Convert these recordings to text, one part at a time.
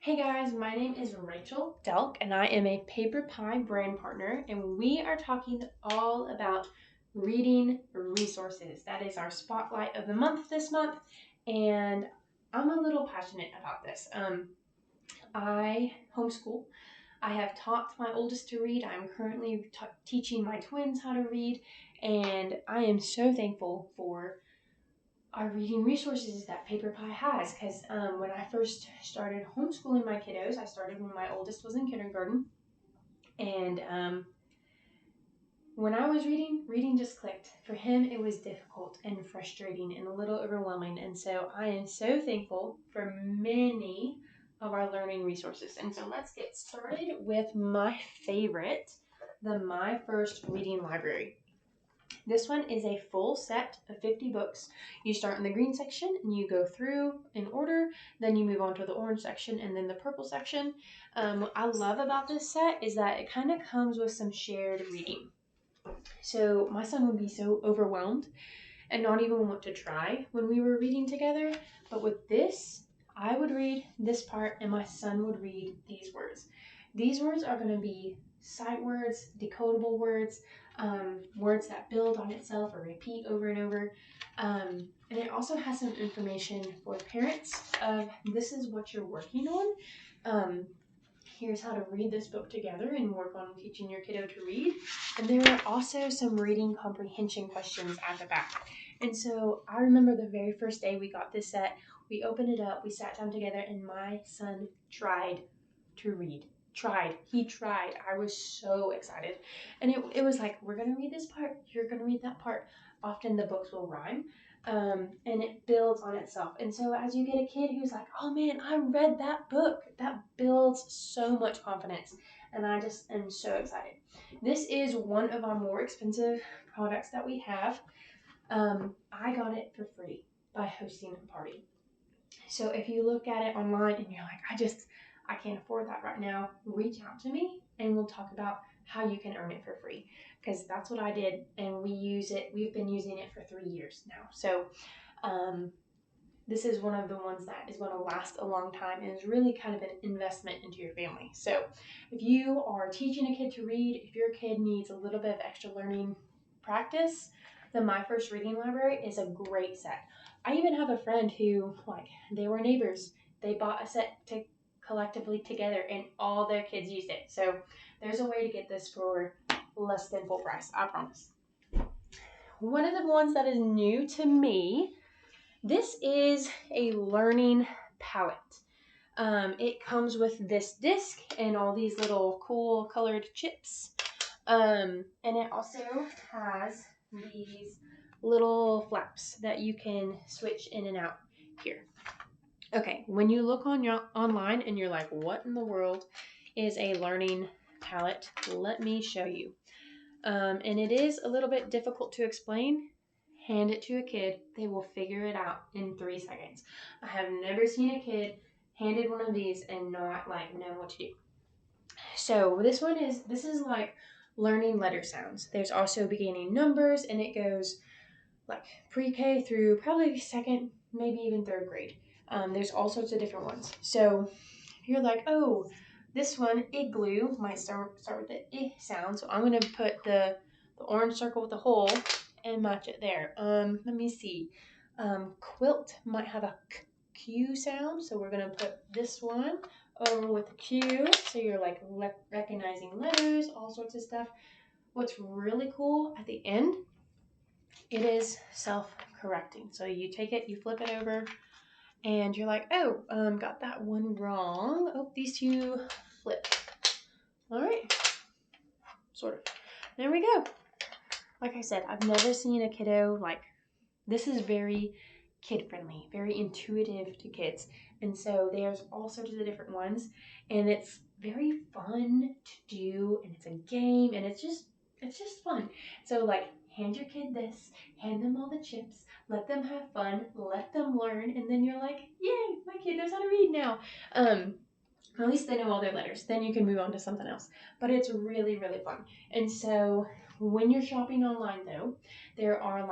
Hey guys, my name is Rachel Delk and I am a Paper Pie brand partner, and we are talking all about reading resources. That is our spotlight of the month this month, and I'm a little passionate about this. I homeschool. I have taught my oldest to read. I'm currently teaching my twins how to read, and I am so thankful for our reading resources that Paper Pie has. Because when I first started homeschooling my kiddos, I started when my oldest was in kindergarten. And when I was reading just clicked. For him, it was difficult and frustrating and a little overwhelming. And so I am so thankful for many of our learning resources. And so let's get started with my favorite, the My First Reading Library. This one is a full set of 50 books. You start in the green section and you go through in order, then you move on to the orange section and then the purple section. What I love about this set is that it kind of comes with some shared reading. So my son would be so overwhelmed and not even want to try when we were reading together. But with this, I would read this part and my son would read these words. These words are going to be sight words, decodable words, words that build on itself or repeat over and over. And it also has some information for parents of this is what you're working on. Here's how to read this book together and work on teaching your kiddo to read. And there are also some reading comprehension questions at the back. And so I remember the very first day we got this set, we opened it up, we sat down together, and my son tried to read. He tried. I was so excited. And it was like, we're going to read this part, you're going to read that part. Often the books will rhyme. And it builds on itself. And so as you get a kid who's like, oh man, I read that book, that builds so much confidence. And I just am so excited. This is one of our more expensive products that we have. I got it for free by hosting a party. So if you look at it online and you're like, I can't afford that right now, reach out to me and we'll talk about how you can earn it for free. Because that's what I did, and we've been using it for 3 years now. So this is one of the ones that is going to last a long time and is really kind of an investment into your family. So if you are teaching a kid to read, if your kid needs a little bit of extra learning practice, the My First Reading Library is a great set. I even have a friend who, they were neighbors. They bought a set collectively together and all their kids used it. So there's a way to get this for less than full price, I promise. One of the ones that is new to me, this is a learning palette. It comes with this disc and all these little cool colored chips. And it also has these little flaps that you can switch in and out here. Okay, when you look online and you're like, what in the world is a learning palette? Let me show you. And it is a little bit difficult to explain. Hand it to a kid, they will figure it out in 3 seconds. I have never seen a kid handed one of these and not know what to do. So this is like learning letter sounds. There's also beginning numbers, and it goes like pre-K through probably second, maybe even third grade. There's all sorts of different ones. So if you're like, oh, this one, igloo, might start with the I sound. So I'm going to put the orange circle with the hole and match it there. Let me see. Quilt might have a Q sound. So we're going to put this one over with a Q. So you're like recognizing letters, all sorts of stuff. What's really cool at the end, it is self-correcting. So you take it, you flip it over, and you're like, oh, got that one wrong. Oh, these two flip. All right, sort of. There we go. Like I said, I've never seen a kiddo this is very kid-friendly, very intuitive to kids. And so there's all sorts of different ones, and it's very fun to do, and it's a game, and it's just fun. So hand your kid this, hand them all the chips, let them have fun, let them learn, and then you're like, yay, my kid knows how to read now. At least they know all their letters. Then you can move on to something else. But it's really, really fun. And so when you're shopping online, though, there are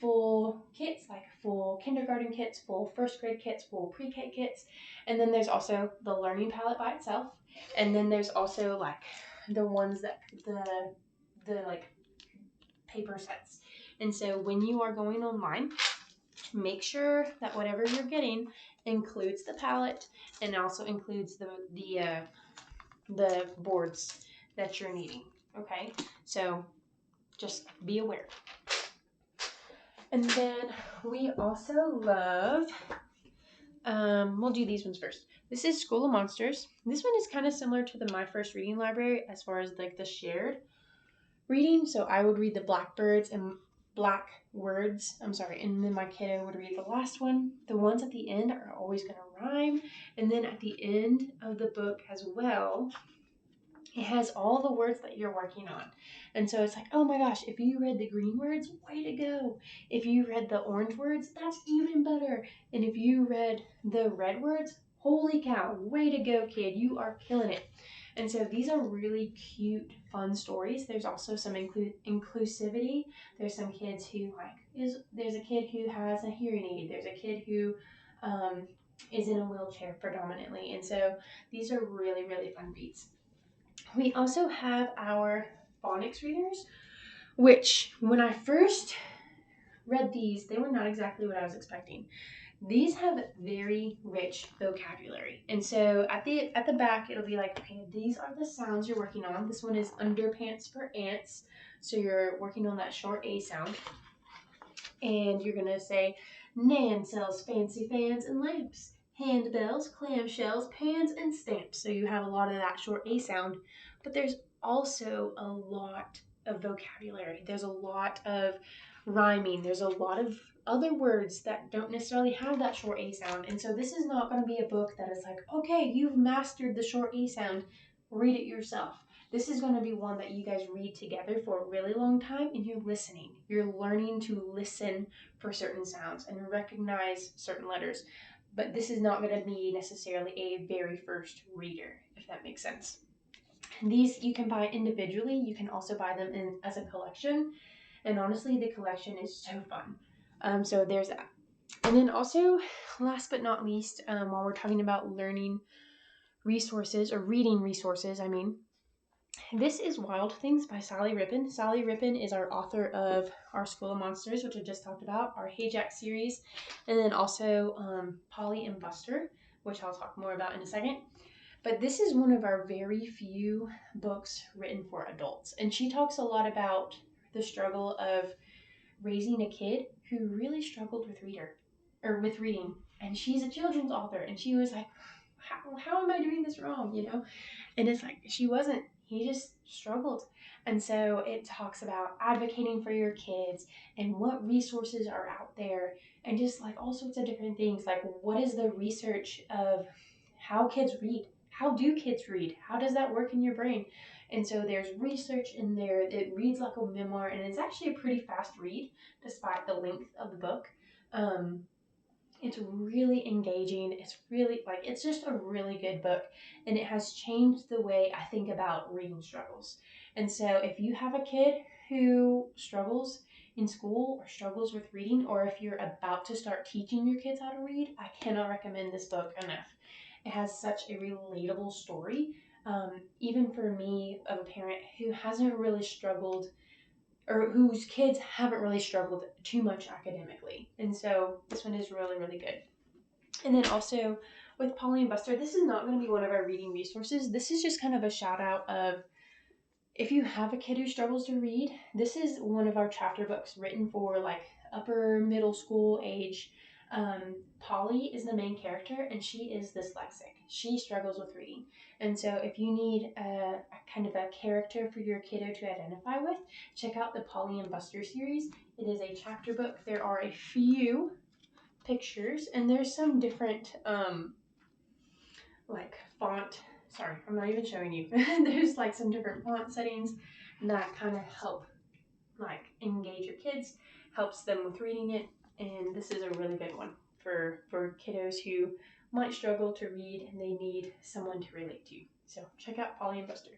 full kits, like full kindergarten kits, full first grade kits, full pre-K kits. And then there's also the learning palette by itself. And then there's also like the ones that the like paper sets. And so when you are going online, make sure that whatever you're getting includes the palette and also includes the boards that you're needing. Okay, so just be aware. And then we also love, we'll do these ones first. This is School of Monsters. This one is kind of similar to the My First Reading Library as far as like the shared reading. So I would read the Blackbirds and Black Words, and then my kiddo would read the last one. The ones at the end are always going to rhyme. And then at the end of the book as well, it has all the words that you're working on. And so it's like, oh my gosh, if you read the green words, way to go. If you read the orange words, that's even better. And if you read the red words, holy cow, way to go, kid. You are killing it. And so these are really cute, fun stories. There's also some inclusivity. There's some kids who there's a kid who has a hearing aid. There's a kid who is in a wheelchair predominantly. And so these are really, really fun reads. We also have our phonics readers, which when I first read these, they were not exactly what I was expecting. These have very rich vocabulary. And so at the back, it'll be like, okay, these are the sounds you're working on. This one is underpants for ants. So you're working on that short A sound. And you're going to say, Nan sells fancy fans and lamps, handbells, clamshells, pans, and stamps. So you have a lot of that short A sound. But there's also a lot of vocabulary. There's a lot of rhyming. There's a lot of other words that don't necessarily have that short A sound. And so this is not going to be a book that is like, okay, you've mastered the short A sound. Read it yourself. This is going to be one that you guys read together for a really long time, and you're listening. You're learning to listen for certain sounds and recognize certain letters. But this is not going to be necessarily a very first reader, if that makes sense. These you can buy individually. You can also buy them as a collection. And honestly, the collection is so fun. So there's that. And then also, last but not least, while we're talking about learning resources, or reading resources, this is Wild Things by Sally Rippin. Sally Rippin is our author of our School of Monsters, which I just talked about, our Hey Jack series, and then also Polly and Buster, which I'll talk more about in a second. But this is one of our very few books written for adults. And she talks a lot about the struggle of raising a kid who really struggled with reading. And she's a children's author, and she was like, how am I doing this wrong, And it's like, she wasn't. He just struggled. And so it talks about advocating for your kids and what resources are out there and just like all sorts of different things. Like, what is the research of how kids read? How do kids read? How does that work in your brain? And so there's research in there. It reads like a memoir, and it's actually a pretty fast read despite the length of the book. It's really engaging. It's just a really good book, and it has changed the way I think about reading struggles. And so if you have a kid who struggles in school or struggles with reading, or if you're about to start teaching your kids how to read, I cannot recommend this book enough. It has such a relatable story, even for me, of a parent who hasn't really struggled, or whose kids haven't really struggled too much academically. And so this one is really, really good. And then also with Polly and Buster, this is not going to be one of our reading resources. This is just kind of a shout out of, if you have a kid who struggles to read, this is one of our chapter books written for like upper middle school age. Polly is the main character, and she is dyslexic. She struggles with reading. And so if you need a kind of a character for your kiddo to identify with, check out the Polly and Buster series. It is a chapter book. There are a few pictures, and there's some different like font. Sorry, I'm not even showing you. There's like some different font settings that kind of help like engage your kids, helps them with reading it, and this is a really good one for kiddos who might struggle to read and they need someone to relate to. So check out Polly and Buster.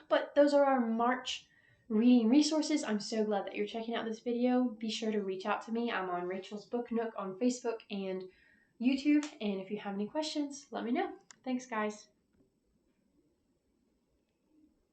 But those are our March reading resources, I'm so glad that you're checking out this video. Be sure to reach out to me. I'm on Rachel's Book Nook on Facebook and YouTube. And if you have any questions, let me know. Thanks, guys.